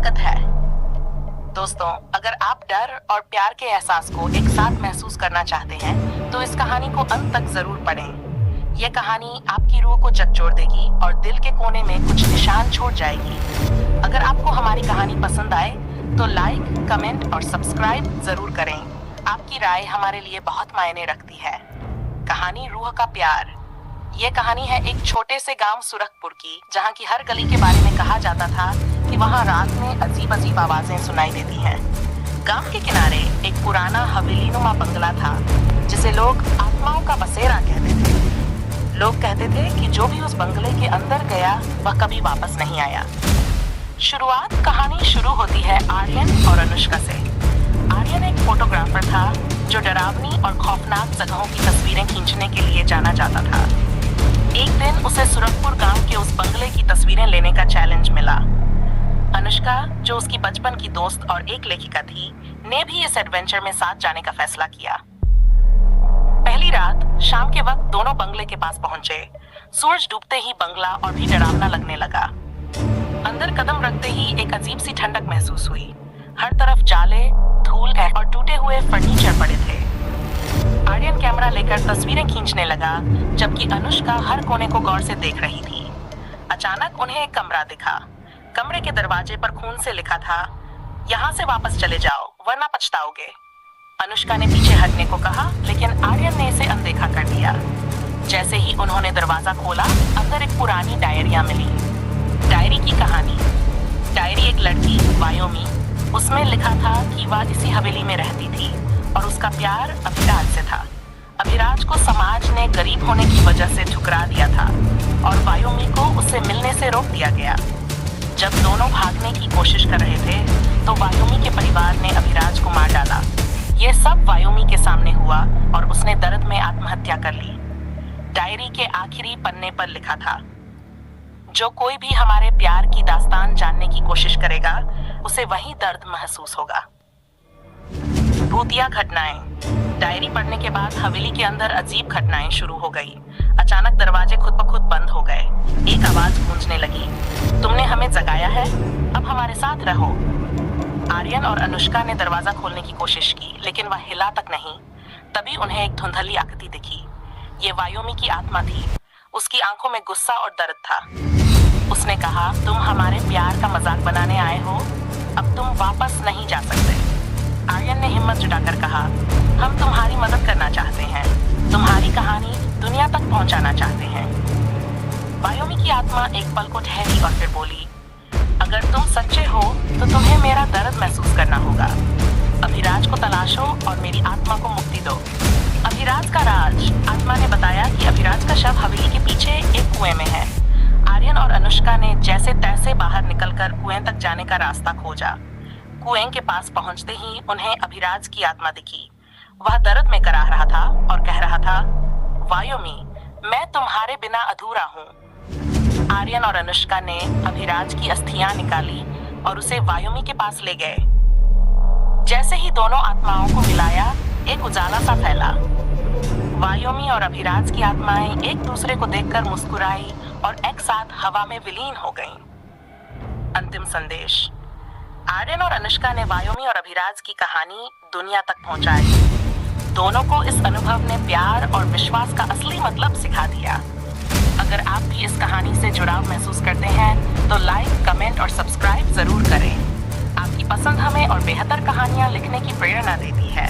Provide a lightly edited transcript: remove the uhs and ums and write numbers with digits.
ताकत है। दोस्तों, अगर आप डर और प्यार के एहसास को एक साथ महसूस करना चाहते हैं तो इस कहानी को अंत तक जरूर पढ़ें। यह कहानी आपकी रूह को झकझोर देगी और दिल के कोने में कुछ निशान छोड़ जाएगी। अगर आपको हमारी कहानी पसंद आए तो लाइक, कमेंट और सब्सक्राइब जरूर करें। आपकी राय हमारे लिए बहुत मायने रखती है। कहानी रूह का प्यार। ये कहानी है एक छोटे से गांव सुरखपुर की, जहां की हर गली के बारे में कहा जाता था कि वहां रात में अजीब अजीब आवाजें सुनाई देती हैं। गांव के किनारे एक पुराना हवेलीनुमा बंगला था जिसे लोग आत्माओं का बसेरा कहते थे। लोग कहते थे कि जो भी उस बंगले के अंदर गया वह कभी वापस नहीं आया। कहानी शुरू होती है आर्यन और अनुष्का से। आर्यन एक फोटोग्राफर था जो डरावनी और खौफनाक जगहों की तस्वीरें खींचने के लिए जाना जाता था। एक दिन उसे सुरखपुर गांव के उस बंगले की तस्वीरें लेने का चैलेंज मिला। अनुष्का, जो उसकी बचपन की दोस्त और एक लेखिका थी, ने भी इस एडवेंचर में साथ जाने का फैसला किया। पहली रात शाम के वक्त दोनों बंगले के पास पहुंचे। सूरज डूबते ही बंगला और भी डरावना लगने लगा। अंदर कदम रखते ही एक अजीब सी ठंडक महसूस हुई। हर तरफ जाले, धूल और टूटे हुए फर्नीचर पड़े थे। आर्यन कैमरा लेकर तस्वीरें खींचने लगा, जबकि अनुष्का हर कोने को गौर से देख रही थी। अचानक उन्हें एक कमरा दिखा। कमरे के दरवाजे पर खून से लिखा था, यहाँ से वापस चले जाओ वरना पछताओगे। अनुष्का ने पीछे हटने को कहा, लेकिन आर्यन ने इसे अनदेखा कर दिया। जैसे ही उन्होंने दरवाजा खोला, अंदर एक पुरानी डायरिया मिली। डायरी की कहानी। डायरी एक लड़की, वायोमी, उसमें लिखा था कि वह इसी हवेली में रहती थी और उसका प्यार अभिराज से था। अभिराज को समाज ने गरीब होने की वजह से ठुकरा दिया था और वायोमी को उससे मिलने से रोक दिया गया। जब दोनों भागने की कोशिश कर रहे थे तो वायोमी के परिवार ने अभिराज को मार डाला। ये सब वायोमी के सामने हुआ और उसने दर्द में आत्महत्या कर ली। डायरी के आखिरी पन्ने पर लिखा था, जो कोई भी हमारे प्यार की दास्तान जानने की कोशिश करेगा उसे वही दर्द महसूस होगा। भूतिया घटनाएं। डायरी पढ़ने के बाद हवेली के अंदर अजीब घटनाएं शुरू हो गई। अचानक दरवाजे खुद ब खुद बंद हो गए। एक आवाज गूंजने लगी, तुमने हमें जगाया है, अब हमारे साथ रहो। आर्यन और अनुष्का ने दरवाजा खोलने की कोशिश की, लेकिन वह हिला तक नहीं। तभी उन्हें एक धुंधली आकृति दिखी। ये वायोमी की आत्मा थी। उसकी आंखों में गुस्सा और दर्द था। उसने कहा, तुम हमारे प्यार का मजाक बनाने आए हो, अब तुम वापस नहीं जा सकते। आर्यन ने हिम्मत जुटाकर कहा, हम तुम्हारी मदद करना चाहते हैं, तुम्हारी कहानी दुनिया तक पहुंचाना चाहते हैं। वायोमी की आत्मा एक पल को ठहरी और फिर बोली, अगर तुम सच्चे हो तो तुम्हें मेरा दर्द महसूस करना होगा। अभिराज को तलाशो और मेरी आत्मा को मुक्ति दो। अभिराज का राज। आत्मा ने बताया कि अभिराज का शव हवेली के पीछे एक कुएं में है। आर्यन और अनुष्का ने जैसे तैसे बाहर निकलकर कुएं तक जाने का रास्ता खोजा। कुएं के पास पहुंचते ही उन्हें अभिराज की आत्मा दिखी। वह दर्द में कराह रहा था और कह रहा था, वायोमी, मैं तुम्हारे बिना अधूरा हूँ। आर्यन और अनुष्का ने अभिराज की अस्थियां निकाली और उसे वायोमी के पास ले गए। जैसे ही दोनों आत्माओं को मिलाया, एक उजाला सा फैला। वायोमी और अभिराज की आत्माएं एक दूसरे को देखकर मुस्कुराई और एक साथ हवा में विलीन हो गईं। अंतिम संदेश। आर्यन और अनुष्का ने वायोमी और अभिराज की कहानी दुनिया तक पहुंचाई। दोनों को इस अनुभव ने प्यार और विश्वास का असली मतलब सिखा दिया। अगर आप भी इस कहानी से जुड़ाव महसूस करते हैं तो लाइक, कमेंट और सब्सक्राइब जरूर करें। आपकी पसंद हमें और बेहतर कहानियां लिखने की प्रेरणा देती है।